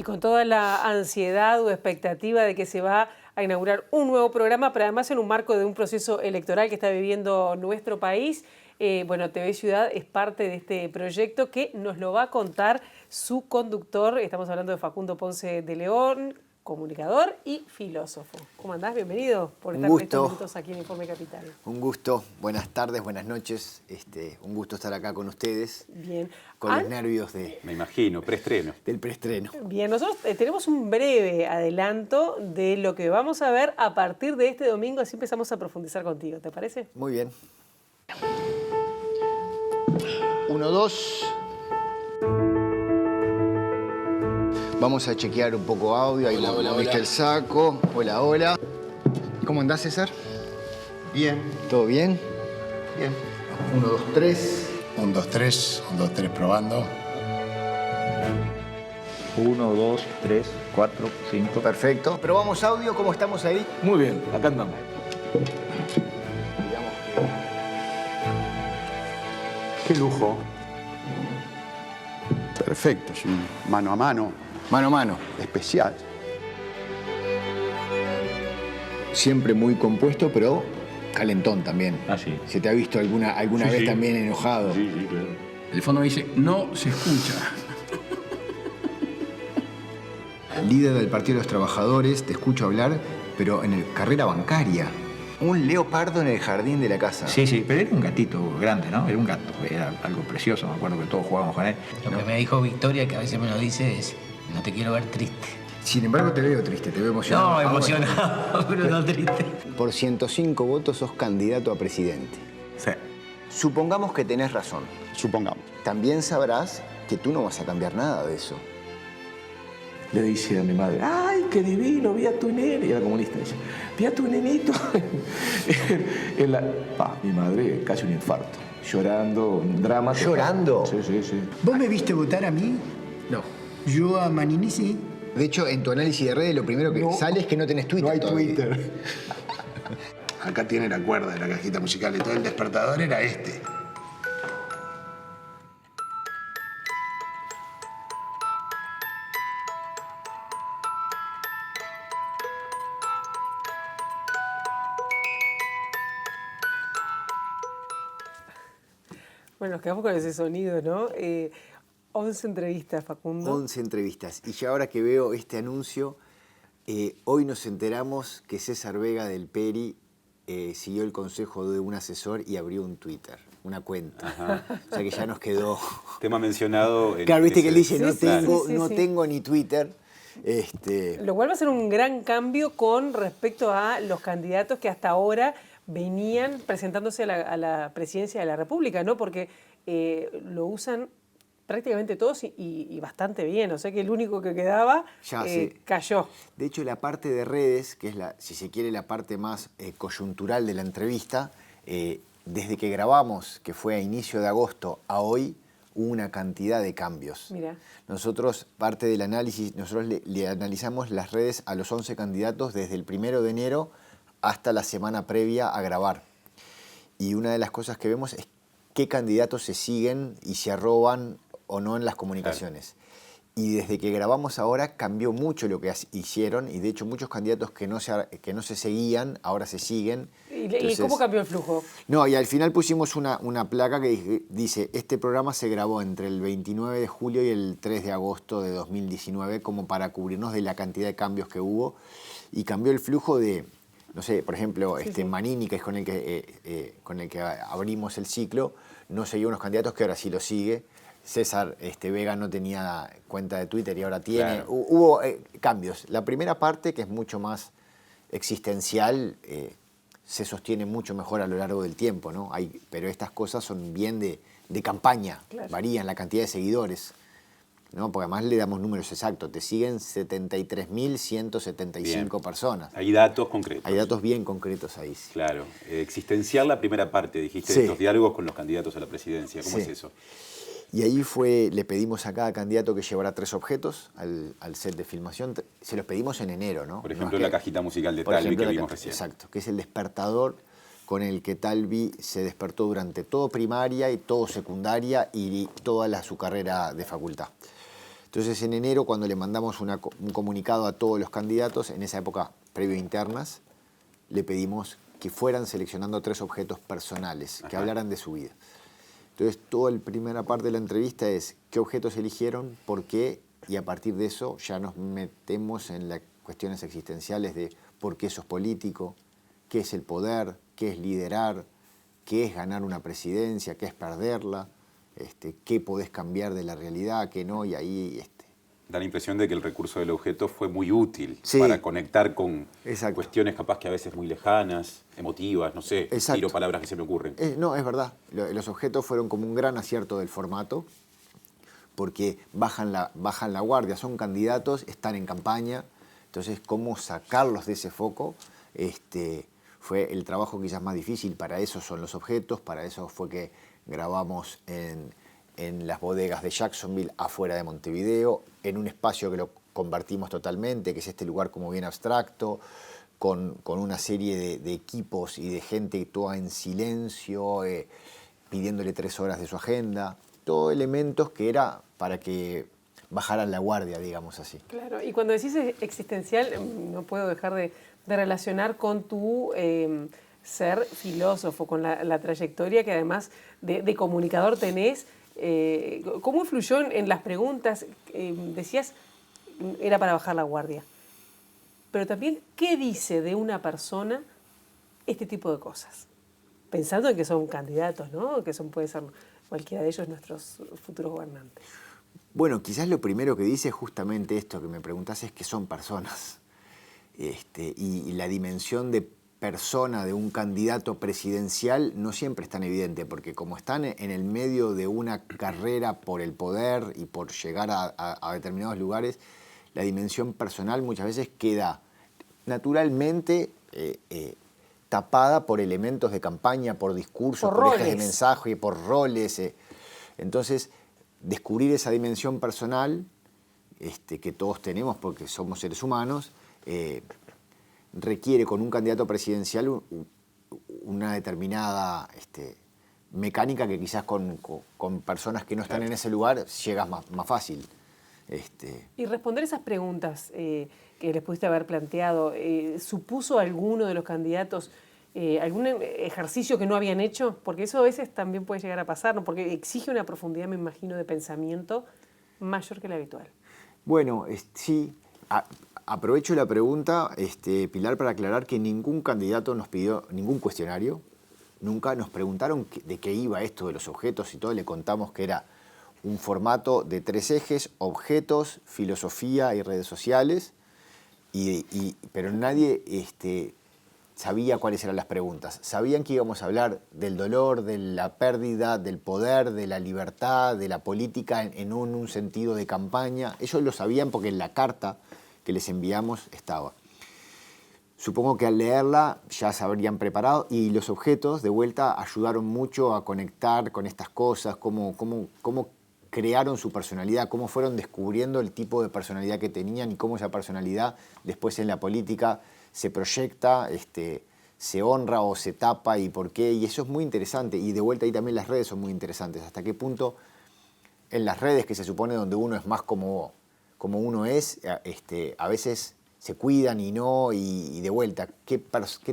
con toda la ansiedad o expectativa de que se va a inaugurar un nuevo programa, pero además en un marco de un proceso electoral que está viviendo nuestro país. Bueno, TV Ciudad es parte de este proyecto que nos lo va a contar su conductor. Estamos hablando de Facundo Ponce de León, comunicador y filósofo. ¿Cómo andás? Bienvenido por estar en estos minutos aquí en Informe Capital. Un gusto. Buenas tardes, buenas noches. Un gusto estar acá con ustedes. Bien. Con los nervios de... Me imagino, preestreno. Del preestreno. Bien, nosotros tenemos un breve adelanto de lo que vamos a ver a partir de este domingo, así empezamos a profundizar contigo, ¿te parece? Muy bien. 1, 2. Vamos a chequear un poco audio. Ahí moviste el saco. Hola, hola. ¿Cómo andás, César? Bien. ¿Todo bien? Bien. 1, 2, 3. 1, 2, 3. 1, 2, 3 probando. 1, 2, 3, 4, 5. Perfecto. Probamos audio. ¿Cómo estamos ahí? Muy bien, acá andamos. Digamos Qué lujo. Perfecto, es un mano a mano. Mano a mano. Especial. Siempre muy compuesto, pero calentón también. Ah, sí. ¿Se te ha visto alguna vez también enojado? Sí, claro. El fondo me dice, no se escucha. Líder del Partido de los Trabajadores, te escucho hablar, pero en carrera bancaria. Un leopardo en el jardín de la casa. Sí, pero era un gatito grande, ¿no? Era un gato, era algo precioso, me acuerdo que todos jugábamos con él. Lo que me dijo Victoria, que a veces me lo dice, es, no te quiero ver triste. Sin embargo, te veo triste, te veo emocionado. No, emocionado, pero no triste. Por 105 votos sos candidato a presidente. Sí. Supongamos que tenés razón. Supongamos. También sabrás que tú no vas a cambiar nada de eso. Le dice a mi madre, ¡ay, qué divino! Vi a tu nene. Y era comunista, dice, vi a tu nenito. Mi madre, casi un infarto. Llorando, un drama. ¿Llorando? Sí. ¿Vos me viste votar a mí? No. Yo a Manini sí. De hecho, en tu análisis de redes, lo primero que sale es que no tenés Twitter. No hay todavía. Twitter. Acá tiene la cuerda de la cajita musical y todo el despertador era este. Bueno, nos quedamos con ese sonido, ¿no? 11 entrevistas, Facundo. 11 entrevistas. Y ya ahora que veo este anuncio, hoy nos enteramos que César Vega del Peri siguió el consejo de un asesor y abrió un Twitter, una cuenta. Ajá. O sea que ya nos quedó... Tema mencionado... Claro, viste que él dice, Sí, no sí. tengo ni Twitter. Lo cual va a ser un gran cambio con respecto a los candidatos que hasta ahora venían presentándose a la presidencia de la República, ¿no? Porque lo usan prácticamente todos y bastante bien. O sea que el único que quedaba cayó. De hecho, la parte de redes, que es, si se quiere, la parte más coyuntural de la entrevista, desde que grabamos, que fue a inicio de agosto, a hoy, hubo una cantidad de cambios. Mira. Nosotros, parte del análisis, nosotros le analizamos las redes a los 11 candidatos desde el 1 de enero hasta la semana previa a grabar. Y una de las cosas que vemos es qué candidatos se siguen y se arroban o no en las comunicaciones. Claro. Y desde que grabamos ahora cambió mucho lo que hicieron y de hecho muchos candidatos que no se seguían ahora se siguen. ¿Y cómo cambió el flujo? No, y al final pusimos una placa que dice, este programa se grabó entre el 29 de julio y el 3 de agosto de 2019 como para cubrirnos de la cantidad de cambios que hubo y cambió el flujo de, no sé, por ejemplo, sí. Manini, que es con el que abrimos el ciclo, no seguía unos candidatos que ahora sí lo sigue. César Vega no tenía cuenta de Twitter y ahora tiene. Claro. Hubo cambios. La primera parte, que es mucho más existencial, se sostiene mucho mejor a lo largo del tiempo, ¿no? Pero estas cosas son bien de campaña, claro. Varían la cantidad de seguidores, ¿no? Porque además le damos números exactos. Te siguen 73.175 personas. Hay datos concretos. Hay datos bien concretos ahí. Sí. Claro. Existencial la primera parte, dijiste, sí. De estos diálogos con los candidatos a la presidencia. ¿Cómo es eso? Y ahí le pedimos a cada candidato que llevara 3 objetos al set de filmación. Se los pedimos en enero, ¿no? Por ejemplo, la cajita musical de Talvi que vimos recién. Exacto, que es el despertador con el que Talvi se despertó durante todo primaria y todo secundaria y toda su carrera de facultad. Entonces en enero, cuando le mandamos un comunicado a todos los candidatos, en esa época previo a internas, le pedimos que fueran seleccionando 3 objetos personales, que hablaran de su vida. Entonces toda la primera parte de la entrevista es qué objetos eligieron, por qué, y a partir de eso ya nos metemos en las cuestiones existenciales de por qué sos político, qué es el poder, qué es liderar, qué es ganar una presidencia, qué es perderla, qué podés cambiar de la realidad, qué no, y ahí... Da la impresión de que el recurso del objeto fue muy útil sí, para conectar con exacto, cuestiones capaz que a veces muy lejanas, emotivas, no sé, exacto, tiro palabras que se me ocurren. No, es verdad. Los objetos fueron como un gran acierto del formato, porque bajan la guardia, son candidatos, están en campaña, entonces cómo sacarlos de ese foco fue el trabajo quizás más difícil. Para eso son los objetos, para eso fue que grabamos en las bodegas de Jacksonville, afuera de Montevideo, en un espacio que lo convertimos totalmente, que es este lugar como bien abstracto, con una serie de equipos y de gente toda en silencio, pidiéndole 3 horas de su agenda, todo elementos que era para que bajaran la guardia, digamos así. Claro, y cuando decís existencial, no puedo dejar de relacionar con tu ser filósofo, con la trayectoria que además de comunicador tenés. ¿Cómo influyó en las preguntas? Decías, era para bajar la guardia. Pero también, ¿qué dice de una persona este tipo de cosas? Pensando en que son candidatos, ¿no? Que puede ser cualquiera de ellos nuestros futuros gobernantes. Bueno, quizás lo primero que dice es justamente esto que me preguntás, es que son personas. Y la dimensión de persona de un candidato presidencial no siempre es tan evidente, porque como están en el medio de una carrera por el poder y por llegar a determinados lugares, la dimensión personal muchas veces queda naturalmente tapada por elementos de campaña, por discursos, por ejes de mensaje, por roles. Entonces, descubrir esa dimensión personal que todos tenemos porque somos seres humanos, requiere con un candidato presidencial una determinada mecánica que quizás con personas que no están en ese lugar llegas más fácil. Y responder esas preguntas que les pudiste haber planteado, ¿supuso alguno de los candidatos algún ejercicio que no habían hecho? Porque eso a veces también puede llegar a pasar, ¿no? Porque exige una profundidad, me imagino, de pensamiento mayor que la habitual. Bueno, sí. Aprovecho la pregunta, Pilar, para aclarar que ningún candidato nos pidió ningún cuestionario. Nunca nos preguntaron de qué iba esto de los objetos y todo. Le contamos que era un formato de 3 ejes: objetos, filosofía y redes sociales. Pero nadie sabía cuáles eran las preguntas. Sabían que íbamos a hablar del dolor, de la pérdida, del poder, de la libertad, de la política en un sentido de campaña. Ellos lo sabían porque en la carta que les enviamos estaba. Supongo que al leerla ya se habrían preparado, y los objetos de vuelta ayudaron mucho a conectar con estas cosas, cómo crearon su personalidad, cómo fueron descubriendo el tipo de personalidad que tenían y cómo esa personalidad después en la política se proyecta, se honra o se tapa y por qué. Y eso es muy interesante. Y de vuelta ahí también las redes son muy interesantes. Hasta qué punto en las redes, que se supone donde uno es más como uno es, a veces se cuidan y no, y de vuelta, ¿qué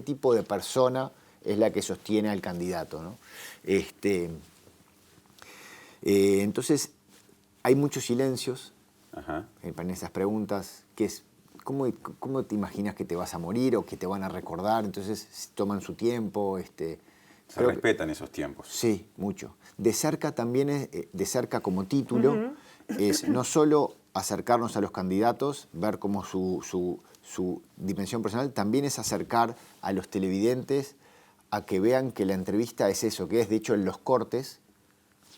tipo de persona es la que sostiene al candidato, ¿no? Entonces, hay muchos silencios en esas preguntas, que es, ¿cómo te imaginas que te vas a morir o que te van a recordar? Entonces, toman su tiempo. Se respetan esos tiempos. Sí, mucho. De cerca también, de cerca como título, es no solo acercarnos a los candidatos, ver cómo su dimensión personal, también es acercar a los televidentes a que vean que la entrevista es eso, que es, de hecho, en los cortes,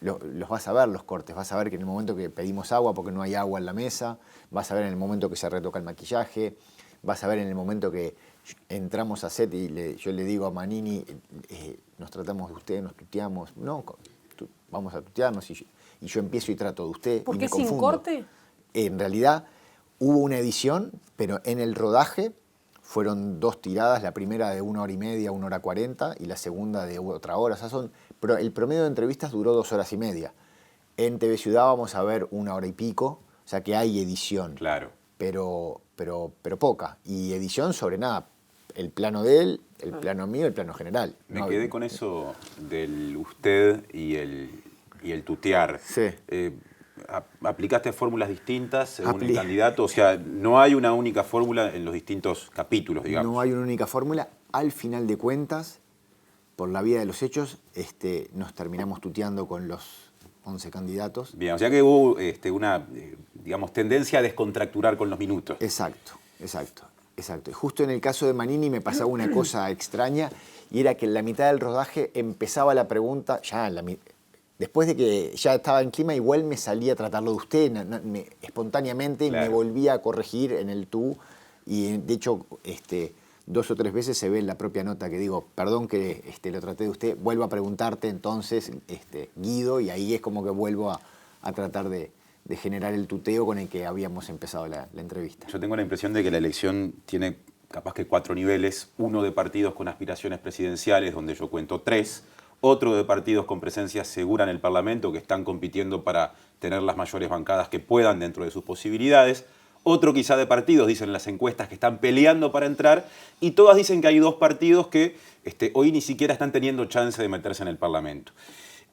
los vas a ver los cortes, vas a ver que en el momento que pedimos agua porque no hay agua en la mesa, vas a ver en el momento que se retoca el maquillaje, vas a ver en el momento que entramos a set y yo le digo a Manini, nos tratamos de usted, nos tuteamos, no, vamos a tutearnos, y yo empiezo y trato de usted. ¿Por y qué me sin confundo. corte? En realidad hubo una edición, pero en el rodaje fueron 2 tiradas, la primera de 1 hora y media, 1 hora 40, y la segunda de otra hora. O sea, el promedio de entrevistas duró 2 horas y media. En TV Ciudad vamos a ver 1 hora y pico, O sea que hay edición. Claro. Pero poca. Y edición sobre nada. El plano de él, el plano mío, el plano general. Me quedé con eso del usted y el tutear. Sí. ¿Aplicaste fórmulas distintas según el candidato? O sea, no hay una única fórmula en los distintos capítulos, digamos. No hay una única fórmula. Al final de cuentas, por la vía de los hechos, nos terminamos tuteando con los 11 candidatos. Bien, o sea que hubo una, digamos, tendencia a descontracturar con los minutos. Exacto. Y justo en el caso de Manini me pasaba una cosa extraña, y era que en la mitad del rodaje empezaba la pregunta, después de que ya estaba en clima, igual me salía a tratarlo de usted, espontáneamente, claro. Me volvía a corregir en el tú, y de hecho 2 o 3 veces se ve en la propia nota que digo, perdón que lo traté de usted, vuelvo a preguntarte entonces, Guido, y ahí es como que vuelvo a tratar de generar el tuteo con el que habíamos empezado la entrevista. Yo tengo la impresión de que la elección tiene capaz que 4 niveles, uno de partidos con aspiraciones presidenciales, donde yo cuento 3, otro de partidos con presencia segura en el Parlamento, que están compitiendo para tener las mayores bancadas que puedan dentro de sus posibilidades, otro quizá de partidos, dicen las encuestas, que están peleando para entrar, y todas dicen que hay 2 partidos que hoy ni siquiera están teniendo chance de meterse en el Parlamento.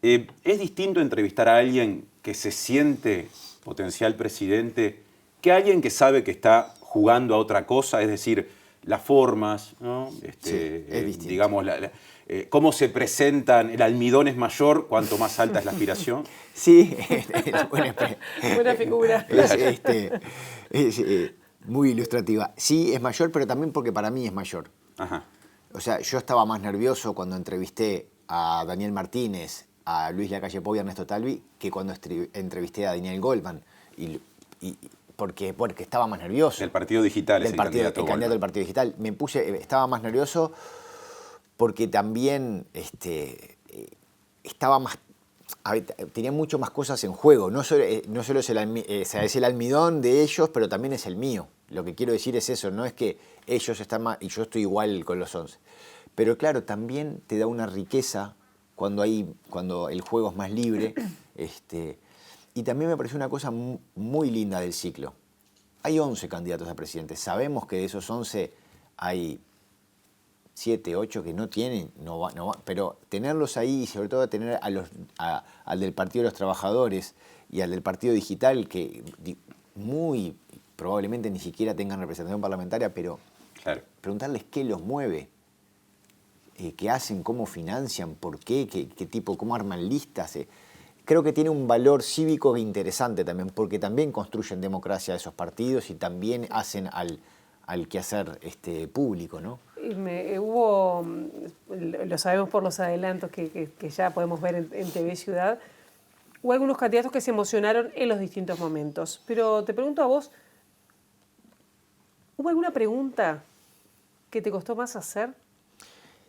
¿Es distinto entrevistar a alguien que se siente potencial presidente que a alguien que sabe que está jugando a otra cosa? Es decir, las formas, ¿no? Sí, es distinto. Digamos, cómo se presentan, el almidón es mayor cuanto más alta es la aspiración. Sí, buena figura. Es muy ilustrativa. Sí, es mayor, pero también porque para mí es mayor. Ajá. O sea, yo estaba más nervioso cuando entrevisté a Daniel Martínez, a Luis Lacalle Pou y a Ernesto Talvi, que cuando entrevisté a Daniel Goldman. Porque estaba más nervioso. El Partido Digital es el candidato del Partido Digital. Estaba más nervioso porque también estaba más... tenía mucho más cosas en juego. No solo es el almidón de ellos, pero también es el mío. Lo que quiero decir es eso, no es que ellos están más y yo estoy igual con los 11. Pero claro, también te da una riqueza cuando el juego es más libre. Y también me pareció una cosa muy linda del ciclo. Hay 11 candidatos a presidente. Sabemos que de esos 11 hay 7, 8 que no tienen, pero tenerlos ahí y sobre todo tener al del Partido de los Trabajadores y al del Partido Digital, que muy probablemente ni siquiera tengan representación parlamentaria, pero claro, preguntarles qué los mueve, qué hacen, cómo financian, por qué, qué tipo, cómo arman listas. Creo que tiene un valor cívico interesante también, porque también construyen democracia esos partidos y también hacen al quehacer público, ¿no? Lo sabemos por los adelantos que ya podemos ver en TV Ciudad, hubo algunos candidatos que se emocionaron en los distintos momentos. Pero te pregunto a vos, ¿hubo alguna pregunta que te costó más hacer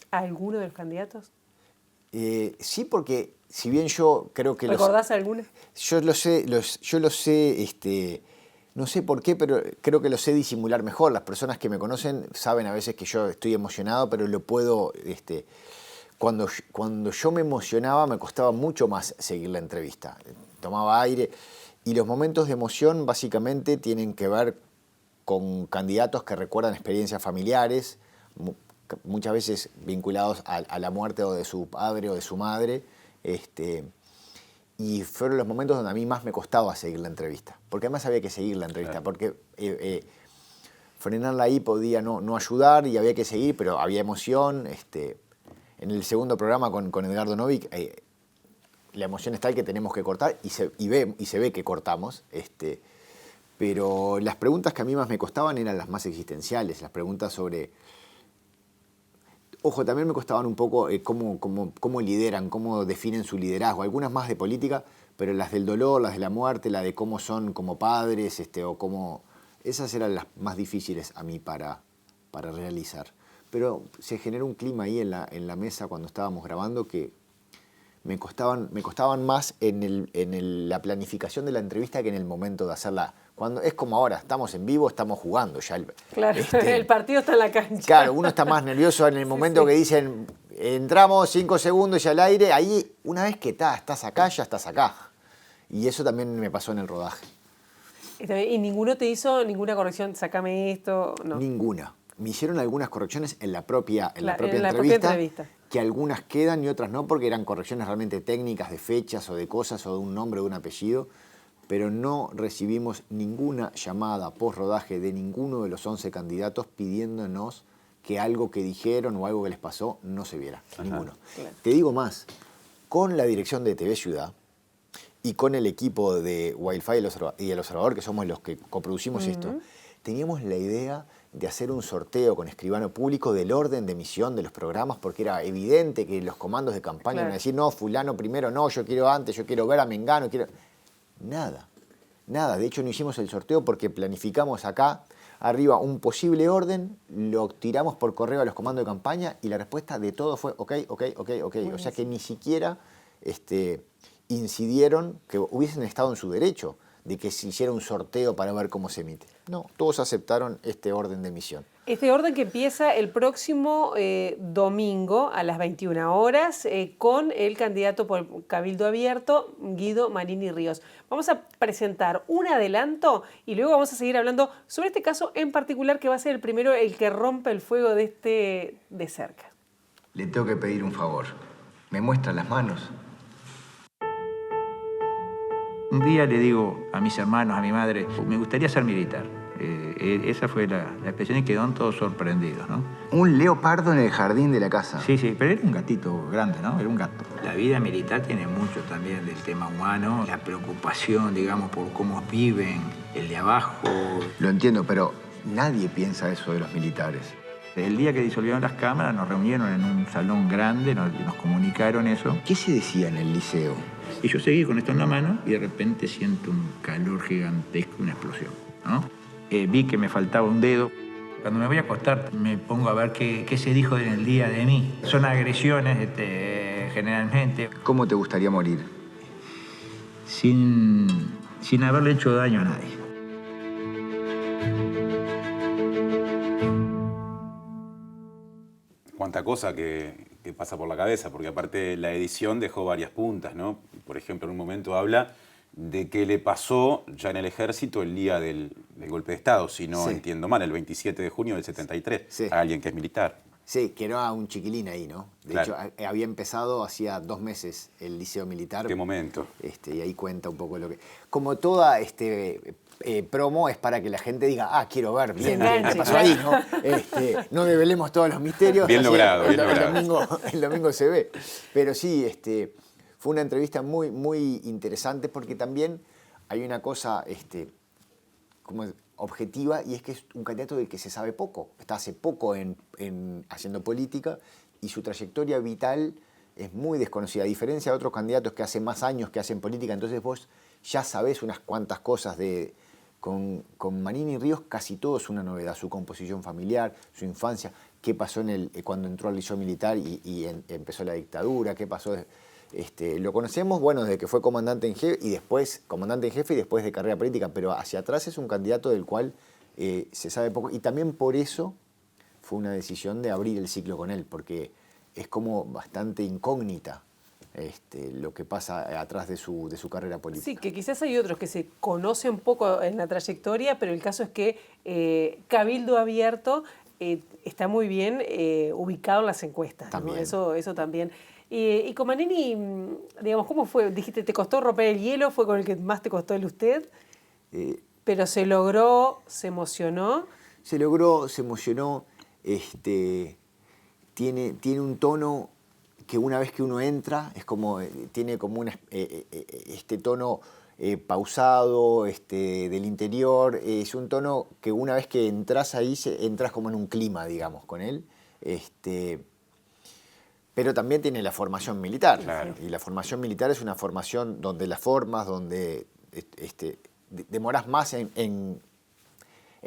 a alguno de los candidatos? Sí, porque si bien yo creo que... ¿Recordás alguna? Yo lo sé, no sé por qué, pero creo que lo sé disimular mejor. Las personas que me conocen saben a veces que yo estoy emocionado, pero lo puedo... Cuando yo me emocionaba me costaba mucho más seguir la entrevista. Tomaba aire. Y los momentos de emoción básicamente tienen que ver con candidatos que recuerdan experiencias familiares, muchas veces vinculados a la muerte o de su padre o de su madre. Y fueron los momentos donde a mí más me costaba seguir la entrevista. Porque además había que seguir la entrevista. Claro. Porque frenarla ahí podía no ayudar y había que seguir, pero había emoción. En el segundo programa con Edgardo Novik, la emoción es tal que tenemos que cortar y se ve que cortamos. Pero las preguntas que a mí más me costaban eran las más existenciales. Las preguntas sobre... Ojo, también me costaban un poco cómo lideran, cómo definen su liderazgo. Algunas más de política, pero las del dolor, las de la muerte, la de cómo son como padres, o cómo... Esas eran las más difíciles a mí para realizar. Pero se generó un clima ahí en la mesa cuando estábamos grabando que me costaban más en la planificación de la entrevista que en el momento de hacerla. Cuando es como ahora, estamos en vivo, estamos jugando ya. Claro, el partido está en la cancha. Claro, uno está más nervioso en el momento que dicen, entramos 5 segundos y al aire, ahí una vez que estás acá, ya estás acá. Y eso también me pasó en el rodaje. Está bien. ¿Y ninguno te hizo ninguna corrección? Sácame esto. No. Ninguna. Me hicieron algunas correcciones en la propia propia entrevista, que algunas quedan y otras no, porque eran correcciones realmente técnicas de fechas o de cosas o de un nombre o de un apellido, pero no recibimos ninguna llamada post-rodaje de ninguno de los 11 candidatos pidiéndonos que algo que dijeron o algo que les pasó no se viera. Ajá. Ninguno. Claro. Te digo más, con la dirección de TV Ciudad y con el equipo de Wi-Fi y El Observador, que somos los que coproducimos esto, teníamos la idea de hacer un sorteo con escribano público del orden de emisión de los programas, porque era evidente que los comandos de campaña iban a decir, no, fulano primero, no, yo quiero antes, yo quiero ver a Mengano, quiero... Nada. De hecho, no hicimos el sorteo porque planificamos acá, arriba, un posible orden, lo tiramos por correo a los comandos de campaña y la respuesta de todo fue ok. O sea que ni siquiera incidieron que hubiesen estado en su derecho de que se hiciera un sorteo para ver cómo se emite. No, todos aceptaron este orden de emisión. Este orden que empieza el próximo domingo a las 21 horas con el candidato por Cabildo Abierto, Guido Marini Ríos. Vamos a presentar un adelanto y luego vamos a seguir hablando sobre este caso en particular, que va a ser el primero, el que rompe el fuego de cerca. Le tengo que pedir un favor. ¿Me muestra las manos? Un día le digo a mis hermanos, a mi madre, me gustaría ser militar. Esa fue la expresión y quedaron todos sorprendidos, ¿no? Un leopardo en el jardín de la casa. Sí, pero era un gatito grande, ¿no? Era un gato. La vida militar tiene mucho también del tema humano, la preocupación, digamos, por cómo viven, el de abajo. Lo entiendo, pero nadie piensa eso de los militares. El día que disolvieron las cámaras nos reunieron en un salón grande, nos comunicaron eso. ¿Qué se decía en el liceo? Y yo seguí con esto en la mano y de repente siento un calor gigantesco, una explosión, ¿no? Vi que me faltaba un dedo. Cuando me voy a acostar me pongo a ver qué se dijo en el día de mí. Son agresiones generalmente. ¿Cómo te gustaría morir? Sin haberle hecho daño a nadie. Cuánta cosa que pasa por la cabeza, porque aparte la edición dejó varias puntas, ¿no? Por ejemplo, en un momento habla de qué le pasó ya en el ejército el día del golpe de Estado, si no entiendo mal, el 27 de junio del 73, a alguien que es militar. Sí, que era un chiquilín ahí, ¿no? De hecho, había empezado hacía 2 meses el liceo militar. ¿Qué momento? Y ahí cuenta un poco lo que... Como toda promo es para que la gente diga, quiero ver bien qué pasó ahí, ¿no? No develemos todos los misterios. Bien logrado, bien logrado. El domingo se ve. Pero sí, fue una entrevista muy, muy interesante porque también hay una cosa como objetiva y es que es un candidato del que se sabe poco. Está hace poco haciendo política y su trayectoria vital es muy desconocida. A diferencia de otros candidatos que hace más años que hacen política, entonces vos ya sabés unas cuantas cosas con Marini Ríos casi todo es una novedad. Su composición familiar, su infancia, qué pasó cuando entró al liceo militar y empezó la dictadura, qué pasó... lo conocemos, bueno, desde que fue comandante en jefe y después de carrera política, pero hacia atrás es un candidato del cual se sabe poco. Y también por eso fue una decisión de abrir el ciclo con él, porque es como bastante incógnita lo que pasa atrás de su carrera política. Sí, que quizás hay otros que se conocen poco en la trayectoria, pero el caso es que Cabildo Abierto está muy bien ubicado en las encuestas, ¿no? Eso también. Y con Marini, digamos, ¿cómo fue? Dijiste, ¿te costó romper el hielo? ¿Fue con el que más te costó el usted? Pero se logró, se emocionó. Se logró, se emocionó. Tiene un tono que una vez que uno entra, tiene como este tono pausado, del interior. Es un tono que una vez que entras ahí, entras como en un clima, digamos, con él. Pero también tiene la formación militar. Claro. Y la formación militar es una formación donde las formas, donde demorás más en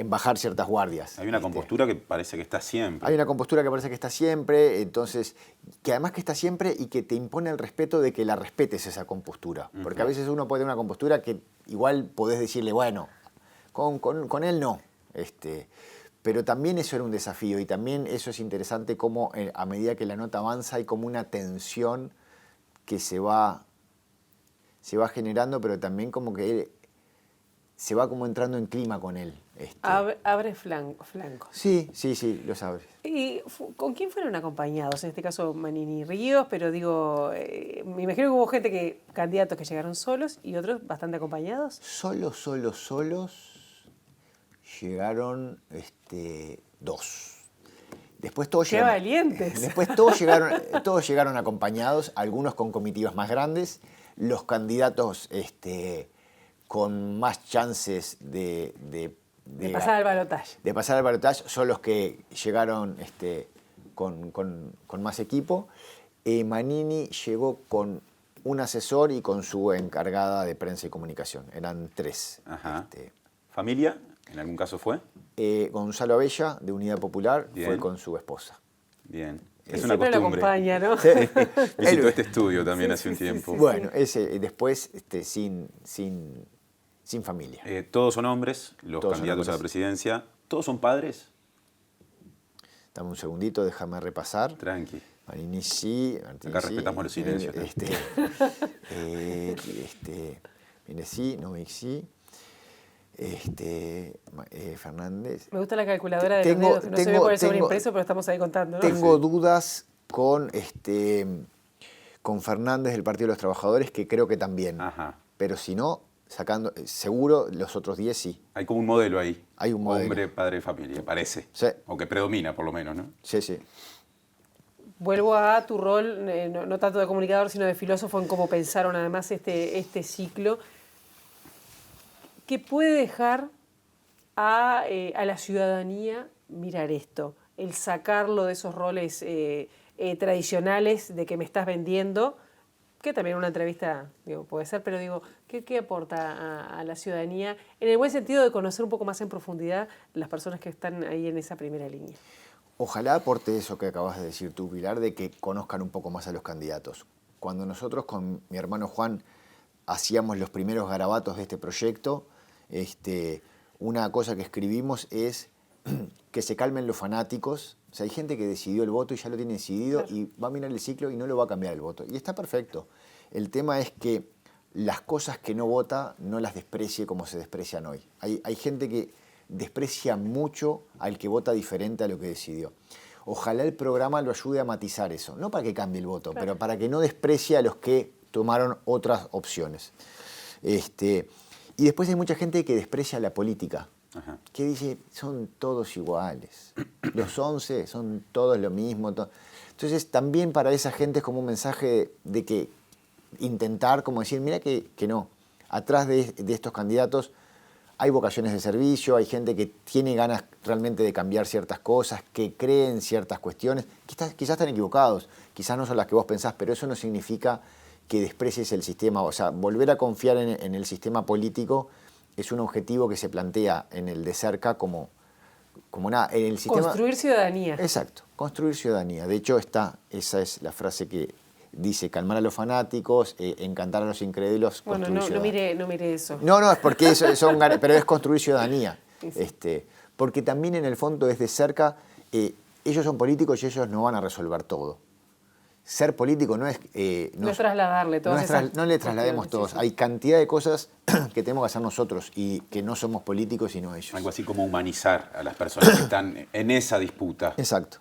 bajar ciertas guardias. Hay una compostura que parece que está siempre. Hay una compostura que parece que está siempre, entonces, que además que está siempre y que te impone el respeto de que la respetes esa compostura. Porque a veces uno puede tener una compostura que igual podés decirle, bueno, con él no. Pero también eso era un desafío y también eso es interesante cómo a medida que la nota avanza hay como una tensión que se va generando, pero también como que se va como entrando en clima con él. Abre flancos. Sí, los abre. ¿Y con quién fueron acompañados? En este caso Manini y Ríos, pero digo, me imagino que hubo candidatos que llegaron solos y otros bastante acompañados. Solos llegaron 2. Después todos ¡Qué valientes! Después todos llegaron acompañados, algunos con comitivas más grandes. Los candidatos con más chances de pasar al balotaje. De pasar al balotaje son los que llegaron con más equipo. Manini llegó con un asesor y con su encargada de prensa y comunicación. Eran 3. Ajá. ¿Familia? ¿En algún caso fue? Gonzalo Abella, de Unidad Popular, Bien. fue con su esposa. Bien. Es una costumbre. Lo acompaña, ¿no? Sí. Visitó este estudio también hace un tiempo. Bueno, ese después sin familia. Todos son hombres, los Todos candidatos a la presidencia. ¿Todos son padres? Dame un segundito, déjame repasar. Tranqui. Manini sí. Acá respetamos los silencios. Mire sí, Novik sí. Fernández. Me gusta la calculadora de los dedos, que no se ve por el sobreimpreso, pero estamos ahí contando, ¿no? Tengo dudas con Fernández del Partido de los Trabajadores, que creo que también. Ajá. Pero si no, seguro los otros 10 sí. Hay como un modelo ahí. Hay un modelo. Hombre, padre, familia, parece. Sí. O que predomina, por lo menos, ¿no? Sí. Vuelvo a tu rol, no tanto de comunicador, sino de filósofo, en cómo pensaron además este ciclo. ¿Qué puede dejar a la ciudadanía mirar esto? El sacarlo de esos roles tradicionales de que me estás vendiendo, que también una entrevista puede ser, pero ¿qué aporta a la ciudadanía en el buen sentido de conocer un poco más en profundidad las personas que están ahí en esa primera línea? Ojalá aporte eso que acabas de decir tú, Pilar, de que conozcan un poco más a los candidatos. Cuando nosotros con mi hermano Juan hacíamos los primeros garabatos de este proyecto, una cosa que escribimos es que se calmen los fanáticos. O sea, hay gente que decidió el voto y ya lo tiene decidido, claro, y va a mirar el ciclo y no lo va a cambiar el voto. Y está perfecto. El tema es que las cosas que no vota no las desprecie como se desprecian hoy. Hay gente que desprecia mucho al que vota diferente a lo que decidió. Ojalá el programa lo ayude a matizar eso. No para que cambie el voto, claro, pero para que no desprecie a los que tomaron otras opciones. Y después hay mucha gente que desprecia la política. Ajá. Que dice, son todos iguales. Los 11 son todos lo mismo. Entonces, también para esa gente es como un mensaje de que intentar, como decir, mira que no. Atrás de estos candidatos hay vocaciones de servicio, hay gente que tiene ganas realmente de cambiar ciertas cosas, que cree en ciertas cuestiones. Quizás están equivocados, quizás no son las que vos pensás, pero eso no significa que desprecies el sistema. O sea, volver a confiar en el sistema político es un objetivo que se plantea en el de cerca como nada. En el sistema, construir ciudadanía. Exacto, construir ciudadanía. De hecho, esa es la frase que dice: calmar a los fanáticos, encantar a los incrédulos. Bueno, no mire eso. No, es porque pero es construir ciudadanía. Sí. Porque también en el fondo, desde cerca, ellos son políticos y ellos no van a resolver todo. Ser político no es... no es trasladarle todas no le traslademos todos. Sí. Hay cantidad de cosas que tenemos que hacer nosotros y que no somos políticos sino ellos. Algo así como humanizar a las personas que están en esa disputa. Exacto.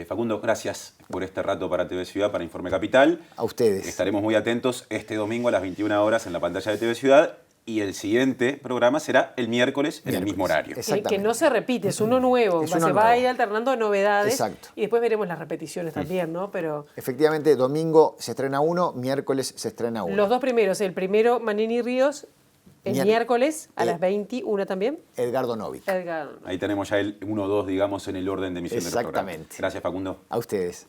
Facundo, gracias por este rato para TV Ciudad, para Informe Capital. A ustedes. Estaremos muy atentos este domingo a las 21 horas en la pantalla de TV Ciudad. Y el siguiente programa será el miércoles en el mismo horario. Que no se repite, es uno nuevo. Va a ir alternando novedades. Exacto. Y después veremos las repeticiones también, ¿no? Pero efectivamente, domingo se estrena uno, miércoles se estrena uno. Los dos primeros, el primero Manini Ríos, el miércoles a las 21 también. Edgardo Novik. Ahí tenemos ya el 1-2, digamos, en el orden de emisión del programa. Exactamente. Gracias, Facundo. A ustedes.